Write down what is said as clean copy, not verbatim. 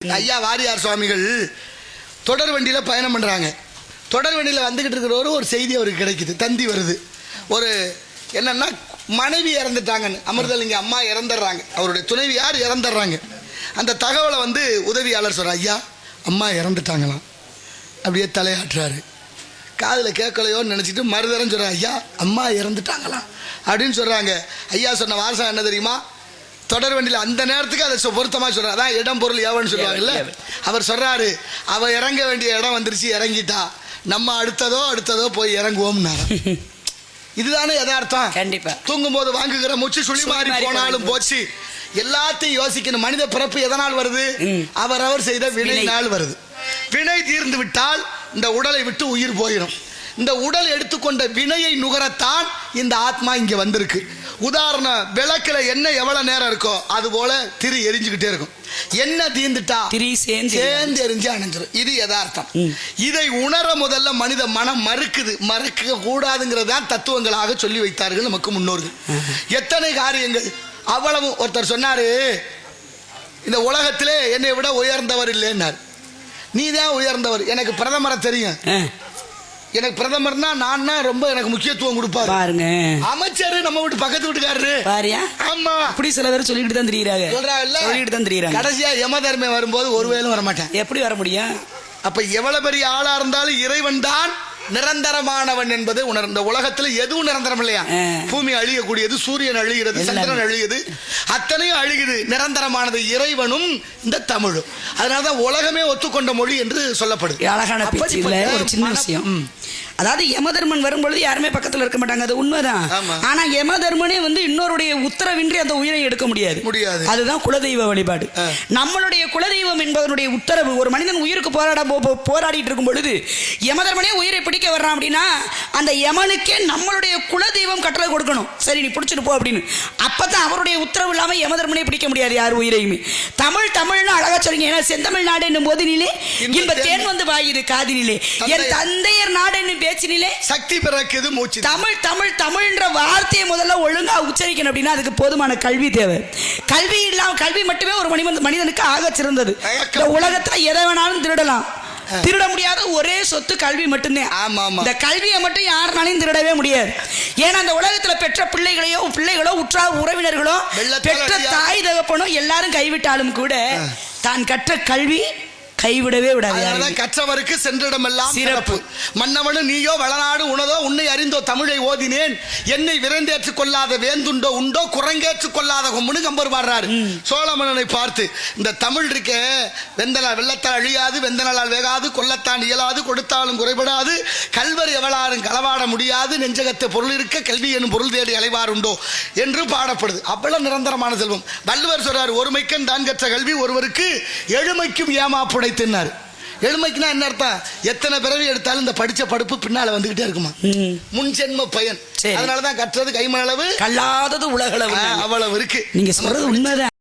ஐயா வாரியார் சுவாமிகள் தொடர் வண்டியில் பயணம் பண்ணுறாங்க. தொடர் வண்டியில் வந்துக்கிட்டு இருக்கிறவரு ஒரு செய்தி அவருக்கு கிடைக்குது, தந்தி வருது. ஒரு என்னன்னா மனைவி இறந்துட்டாங்கன்னு, அமிர்தலிங்க அம்மா இறந்துடுறாங்க, அவருடைய துணைவியார் இறந்துடுறாங்க. அந்த தகவலை வந்து உதவியாளர் சொல்கிறார், ஐயா அம்மா இறந்துட்டாங்களாம். அப்படியே தலையாட்டுறாரு. காதில் கேட்கலையோன்னு நினச்சிட்டு மறுதரம் சொல்கிறார், ஐயா அம்மா இறந்துட்டாங்களாம் அப்படின்னு சொல்கிறாங்க. ஐயா சொன்ன வாசகம் என்ன தெரியுமா? தொடர் வண்டியில் அந்த நேரத்துக்கு அதை பொருத்தமாக சொல்கிறார். அதான் இடம் பொருள் ஏவன்னு சொல்லுவாங்கல்ல. அவர் சொல்கிறாரு, அவள் இறங்க வேண்டிய இடம் வந்துருச்சு, இறங்கிட்டா, நம்ம அடுத்ததோ போய் இறங்குவோம்னாரு. இதுதானே யதார்த்தம். கண்டிப்பா. தூங்கும் போது வாங்குகிற மூச்சு சுழி மாறி போனாலும் போச்சு. எல்லாத்தையும் யோசிக்கணும். மனித பிறப்பு எதனால் வருது? அவரவர் செய்த வினையினால் வருது. வினை தீர்ந்து விட்டால் இந்த உடலை விட்டு உயிர் போயிடும். இந்த உடல் எடுத்துக்கொண்ட வினையை நுகரத்தான் இந்த ஆத்மா இங்க வந்திருக்கு. உதாரணம், விளக்குல எண்ணெய் எவ்வளவு நேரம் இருக்கோ அது போல திரி எரிஞ்சுக்கிட்டே இருக்கும். எண்ணெய் தீர்ந்துட்டா திரி சேர்ந்து எரிஞ்சு அணைஞ்சிடும். இது யதார்த்தம். இதை உணர முதல்ல மனித மனம் மறுக்க கூடாதுங்கிறதான் தத்துவங்களாக சொல்லி வைத்தார்கள் நமக்கு முன்னோர்கள். எத்தனை காரியங்கள் அவ்வளவு. ஒருத்தர் சொன்னாரு, இந்த உலகத்திலே என்னை விட உயர்ந்தவர் இல்லைன்னார். நீதான் உயர்ந்தவர். எனக்கு பிரதமரை தெரியும். எனக்கு பிரதமர்னா நான் ரொம்ப எனக்கு முக்கியத்துவம் கொடுப்பாரு. பாருங்க, அமைச்சர் நம்ம வீட்டு பக்கத்து வீட்டுக்காரரு பாரியா. ஆமா, அப்படி சில பேர் சொல்லிட்டு தான் தெரியுறாங்க. கடைசியா யம தர்மம் வரும்போது ஒருவேளும் வர மாட்டேன். எப்படி வர முடியும்? அப்ப எவ்வளவு பெரிய ஆளா இருந்தாலும் இறைவன் தான் நிரந்தரமானவன் என்பது உணர்ந்த. உலகத்துல எதுவும் நிரந்தரம் இல்லையா? பூமி அழியக்கூடியது, சூரியன் அழிகிறது, சந்திரன் அழியுது, அத்தனையும் அழியுது. நிரந்தரமானது இறைவனும் இந்த தமிழும். அதனாலதான் உலகமே ஒத்துக்கொண்ட மொழி என்று சொல்லப்படுது. அழகான பேச்சு இல்ல, ஒரு சின்ன விஷயம். அதாவது யமதர்மன் வரும்பொழுது யாருமே பக்கத்துல இருக்க மாட்டாங்க, அது உண்மைதான். ஆனா யமதர்மனே வந்து இன்னொருடைய உத்தரவின்றி அந்த உயிரை எடுக்க முடியாது. அதுதான் குலதெய்வ வழிபாடு. நம்மளுடைய குலதெய்வம் என்பதனுடைய உத்தரவு. ஒரு மனிதன் உயிருக்கு போராடிட்டு இருக்கும் பொழுது யமதர்மனே உயிரை பிடிக்க வர்றான் அப்படின்னா அந்த யமனுக்கே நம்மளுடைய குலதெய்வம் கட்டளை கொடுக்கணும், சரி நீ பிடிச்சிட்டு போ அப்படின்னு. அப்பதான் அவருடைய உத்தரவு இல்லாம யமதர்மனே பிடிக்க முடியாது யார் உயிரையுமே. தமிழ்னு அழகா சொல்றீங்க. ஏன்னா செந்தமிழ் நாடு என்னும் போதினிலே இன்ப தேன் வந்து வாயுது காதினிலே, என் தந்தையர் நாடு என்னும் பேச்சினிலே சக்தி பிறக்குது மூச்சு. தமிழ்ன்ற வார்த்தையை முதல்ல ஒழுங்கா உச்சரிக்கணும் அப்படின்னா அதுக்கு போதுமான கல்வி தேவை. கல்வி மட்டுமே ஒரு மனிதனுக்கு ஆக சிறந்தது. இந்த உலகத்துல எதை வேணாலும் திருடலாம், திருட முடியாத ஒரே சொத்து கல்வி மட்டும்தான். இந்த கல்வியை மட்டும் யாருனாலையும் திருடவே முடியாது. ஏன்னா அந்த உலகத்துல பெற்ற பிள்ளைகளோ உற்றார் உறவினர்களோ பெற்ற தாய் தகப்பனோ எல்லாரும் கைவிட்டாலும் கூட தான் கற்ற கல்வி கைவிடவே விடாது. கற்றவருக்கு சென்றிடமெல்லாம் சிறப்பு. மன்னவனு நீயோ வளநாடு உணதோ உன்னை அறிந்தோ தமிழை ஓதினேன், என்னை விரைந்தேற்றுக் கொள்ளாத வேந்துண்டோ உண்டோ குரங்கேற்றுக் கொள்ளாத கொம்புன்னு கம்பர் பாடுறாரு சோழமன்னனை பார்த்து. இந்த தமிழ் இருக்க வெள்ளத்தால் அழியாது, வெந்தனால் வேகாது, கொல்லத்தான் இயலாது, கொடுத்தாலும் குறைபடாது, கல்வர் எவளாரும் களவாட முடியாது, நெஞ்சகத்தை பொருள் இருக்க கல்வி எனும் பொருள் தேடி அலைவார் உண்டோ என்று பாடப்படுது. அவ்வளவு நிரந்தரமான செல்வம். வள்ளுவர் சொல்றார், ஒருமைக்கன் தான் கற்ற கல்வி ஒருவருக்கு எழுமைக்கும் ஏமாப்புடை தின்னாரு. எழுமைக்குனா என்ன அர்த்தம்? எத்தனை பிறவி எடுத்தாலும் இந்த படிச்ச படுப்பு பின்னால வந்துகிட்டே இருக்குமா, முன் ஜென்ம பயன். அதனாலதான் கற்றது கைமளவு கல்லாதது உலகளவு. அவ்வளவு இருக்கு. நீங்க சொல்றது உண்மைதான்.